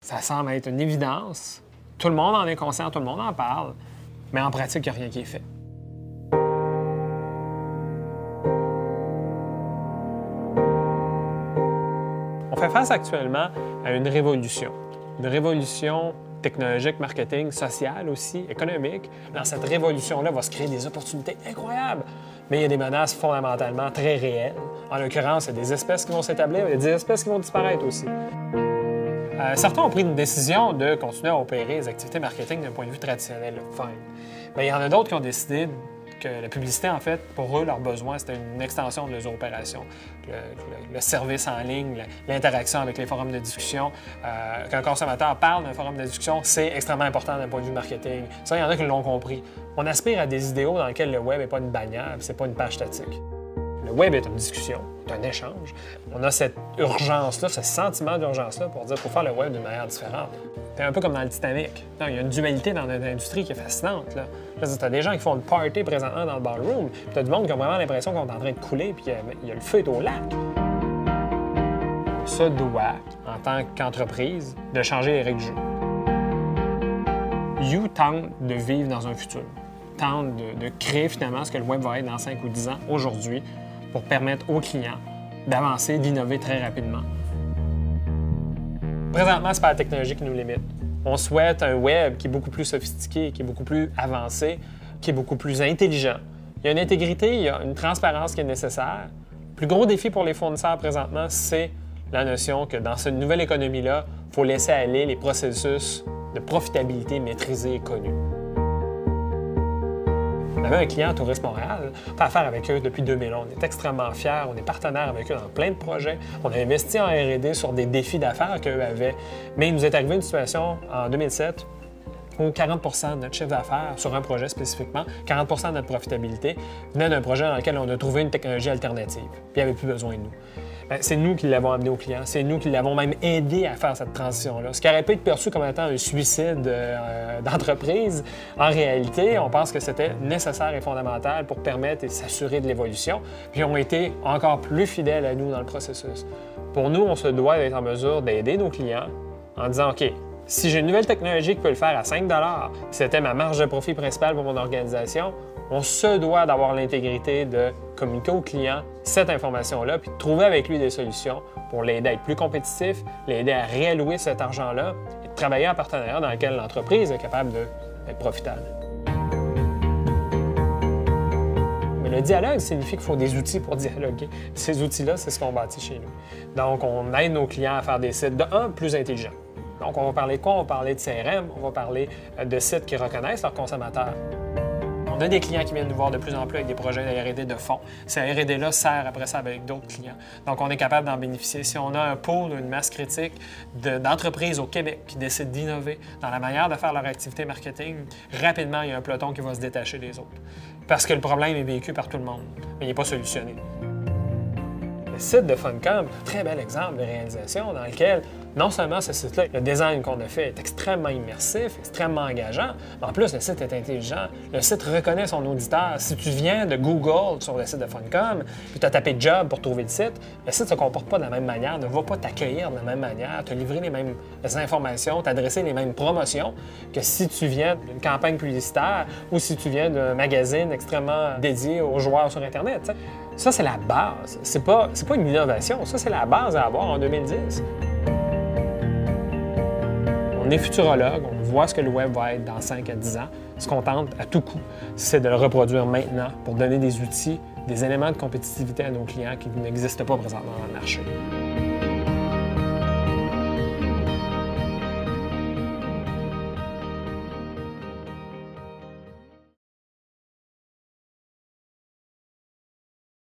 Ça semble être une évidence. Tout le monde en est conscient, tout le monde en parle, mais en pratique, il n'y a rien qui est fait. On fait face actuellement à une révolution technologique, marketing, sociale aussi, économique. Dans cette révolution-là, va se créer des opportunités incroyables, mais il y a des menaces fondamentalement très réelles. En l'occurrence, il y a des espèces qui vont s'établir, il y a des espèces qui vont disparaître aussi. Certains ont pris une décision de continuer à opérer les activités marketing d'un point de vue traditionnel, fine. Mais il y en a d'autres qui ont décidé que la publicité, en fait, pour eux, leurs besoins, c'était une extension de leurs opérations. Le service en ligne, l'interaction avec les forums de discussion. Qu'un consommateur parle d'un forum de discussion, c'est extrêmement important d'un point de vue marketing. Ça, il y en a qui l'ont compris. On aspire à des idéaux dans lesquels le web n'est pas une bannière, c'est pas une page statique. Le web est une discussion, c'est un échange. On a cette urgence-là, ce sentiment d'urgence-là pour dire qu'il faut faire le web d'une manière différente. C'est un peu comme dans le Titanic. Non, il y a une dualité dans notre industrie qui est fascinante. Tu as des gens qui font le party présentement dans le ballroom, puis tu as du monde qui a vraiment l'impression qu'on est en train de couler, puis il y a le feu est au lac. On se doit, en tant qu'entreprise, de changer les règles du jeu. You tente de vivre dans un futur, tente de créer finalement ce que le web va être dans 5 ou 10 ans aujourd'hui, pour permettre aux clients d'avancer, d'innover très rapidement. Présentement, ce n'est pas la technologie qui nous limite. On souhaite un web qui est beaucoup plus sophistiqué, qui est beaucoup plus avancé, qui est beaucoup plus intelligent. Il y a une intégrité, il y a une transparence qui est nécessaire. Le plus gros défi pour les fournisseurs présentement, c'est la notion que dans cette nouvelle économie-là, il faut laisser aller les processus de profitabilité maîtrisés et connus. On avait un client à Tourisme Montréal, on fait affaire avec eux depuis 2011. On est extrêmement fiers, on est partenaire avec eux dans plein de projets. On a investi en R&D sur des défis d'affaires qu'eux avaient. Mais il nous est arrivé une situation en 2007 où 40 de notre chiffre d'affaires sur un projet spécifiquement, 40 de notre profitabilité venait d'un projet dans lequel on a trouvé une technologie alternative. Puis il n'y avait plus besoin de nous. Bien, c'est nous qui l'avons amené aux clients, c'est nous qui l'avons même aidé à faire cette transition-là. Ce qui aurait pu être perçu comme étant un suicide d'entreprise, en réalité, on pense que c'était nécessaire et fondamental pour permettre et s'assurer de l'évolution. Puis ils ont été encore plus fidèles à nous dans le processus. Pour nous, on se doit d'être en mesure d'aider nos clients en disant, OK, si j'ai une nouvelle technologie qui peut le faire à 5 $, c'était ma marge de profit principale pour mon organisation, on se doit d'avoir l'intégrité de communiquer au client cette information-là, puis de trouver avec lui des solutions pour l'aider à être plus compétitif, l'aider à réallouer cet argent-là et de travailler en partenariat dans lequel l'entreprise est capable d'être profitable. Mais le dialogue signifie qu'il faut des outils pour dialoguer. Ces outils-là, c'est ce qu'on bâtit chez nous. Donc, on aide nos clients à faire des sites, plus intelligents. Donc, on va parler de quoi? On va parler de CRM, on va parler de sites qui reconnaissent leurs consommateurs. On a des clients qui viennent nous voir de plus en plus avec des projets de R&D de fond. Ces R&D-là sert après ça avec d'autres clients. Donc, on est capable d'en bénéficier. Si on a un pool, une masse critique d'entreprises au Québec qui décident d'innover dans la manière de faire leur activité marketing, rapidement, il y a un peloton qui va se détacher des autres. Parce que le problème est vécu par tout le monde, mais il n'est pas solutionné. Le site de Funcom, très bel exemple de réalisation dans lequel, non seulement ce site-là, le design qu'on a fait est extrêmement immersif, extrêmement engageant, mais en plus, le site est intelligent. Le site reconnaît son auditeur. Si tu viens de Google sur le site de Funcom, puis tu as tapé « job » pour trouver le site ne se comporte pas de la même manière, ne va pas t'accueillir de la même manière, te livrer les mêmes informations, t'adresser les mêmes promotions que si tu viens d'une campagne publicitaire ou si tu viens d'un magazine extrêmement dédié aux joueurs sur Internet. T'sais. Ça, c'est la base. C'est pas une innovation. Ça, c'est la base à avoir en 2010. On est futurologue, on voit ce que le web va être dans 5 à 10 ans. Ce qu'on tente à tout coup, c'est de le reproduire maintenant pour donner des outils, des éléments de compétitivité à nos clients qui n'existent pas présentement dans le marché.